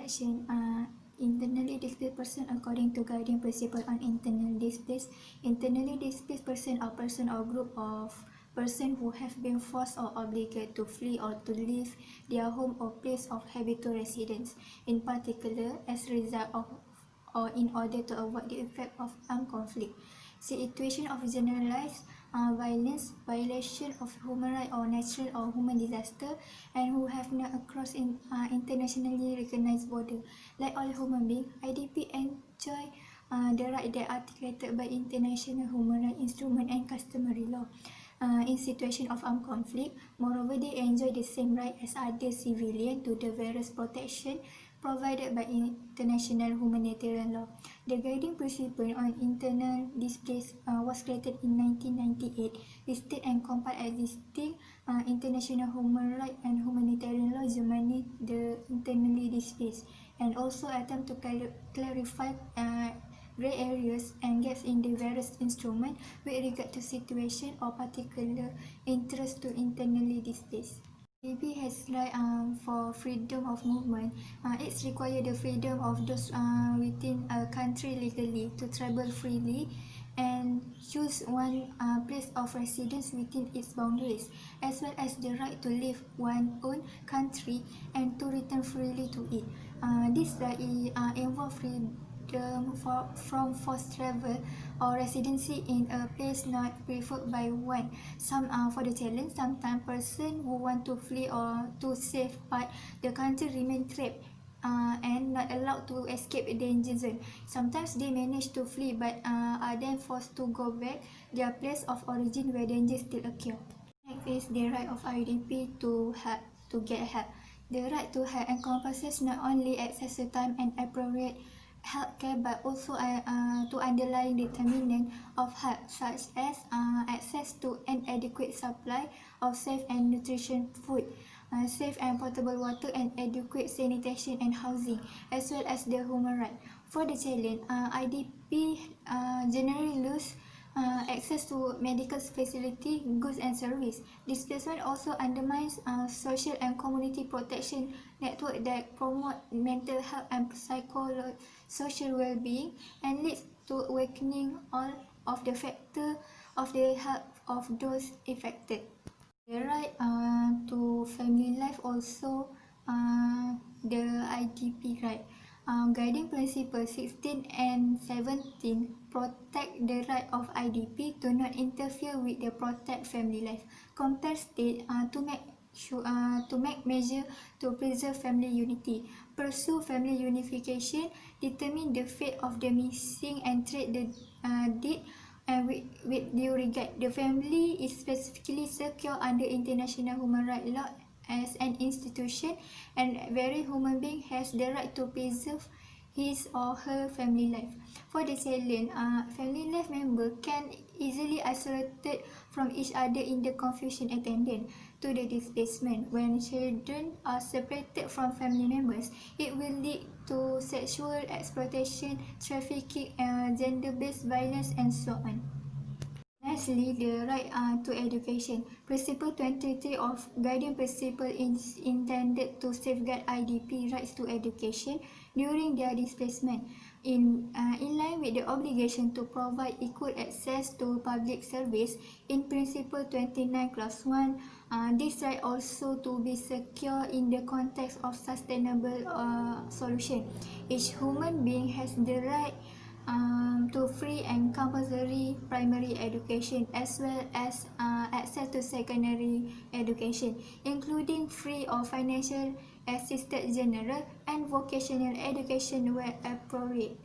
Introduction. Internally displaced person according to guiding principle on internally displaced. Internally displaced person or person or group of person who have been forced or obligated to flee or to leave their home or place of habitual residence, in particular as a result of or in order to avoid the effect of armed conflict. Situation of generalized violence, violation of human rights or natural or human disaster, and who have not crossed internationally recognized border. Like all human beings, IDP enjoy the right that are articulated by international human rights instrument and customary law. In situation of armed conflict, moreover, they enjoy the same right as other civilians to the various protection provided by international humanitarian law. The guiding principle on internal displays was created in 1998, listed and compiled existing international human rights and humanitarian law Germany, the internally displaced, and also attempt to clarify grey areas and gaps in the various instruments with regard to situation or particular interest to internally displaced. IDP has right for freedom of movement. It's required the freedom of those within a country legally to travel freely and choose one place of residence within its boundaries, as well as the right to leave one's own country and to return freely to it. This right involve freedom from forced travel or residency in a place not preferred by one. For the challenge, sometimes persons who want to flee or to save but the country remain trapped and not allowed to escape a danger zone. Sometimes they manage to flee but are then forced to go back their place of origin where danger still occur. Next is the right of IDP to get help. The right to help encompasses not only access to time and appropriate healthcare but also to underlying determinant of health, such as access to an adequate supply of safe and nutritious food, safe and potable water, and adequate sanitation and housing, as well as the human right. For the challenge, IDP generally lose access to medical facility, goods and service. Displacement also undermines social and community protection network that promote mental health and psychosocial well-being and leads to awakening all of the factors of the health of those affected. The right to family life also the IDP right. Guiding Principle 16 and 17 protect the right of IDP to not interfere with the protect family life. Compare state to make measure to preserve family unity, pursue family unification, determine the fate of the missing and treat the dead with due regard. The family is specifically secure under international human rights law as an institution, and every human being has the right to preserve his or her family life. For the challenge, family life member can easily isolated from each other in the confusion attendant to the displacement. When children are separated from family members, it will lead to sexual exploitation, trafficking, gender-based violence, and so on. Lastly, the right to education. Principle 23 of Guiding Principle is intended to safeguard IDP rights to education during their displacement, in line with the obligation to provide equal access to public service. In Principle 29 Clause 1, this right also to be secure in the context of sustainable solution. Each human being has the right to free and compulsory primary education, as well as access to secondary education, including free or financial assisted general and vocational education where appropriate.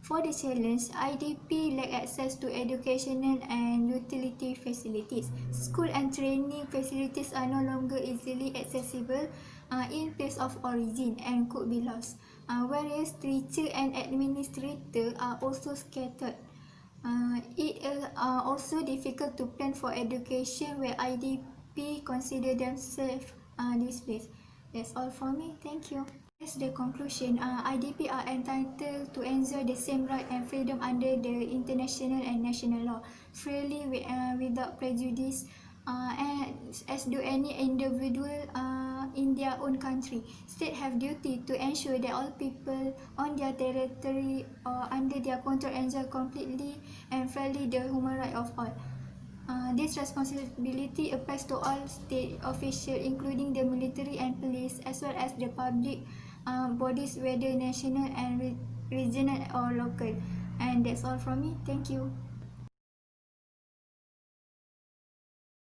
For the challenge, IDP lack access to educational and utility facilities. School and training facilities are no longer easily accessible in place of origin and could be lost, whereas teachers and administrators are also scattered. It is also difficult to plan for education where IDP consider themselves displaced. That's all for me. Thank you. As the conclusion, IDP are entitled to enjoy the same right and freedom under the international and national law, freely without prejudice, and as do any individual in their own country. States have duty to ensure that all people on their territory or under their control enjoy completely and fairly the human right of all. This responsibility applies to all state officials, including the military and police, as well as the public bodies, whether national and regional or local. And that's all from me. Thank you.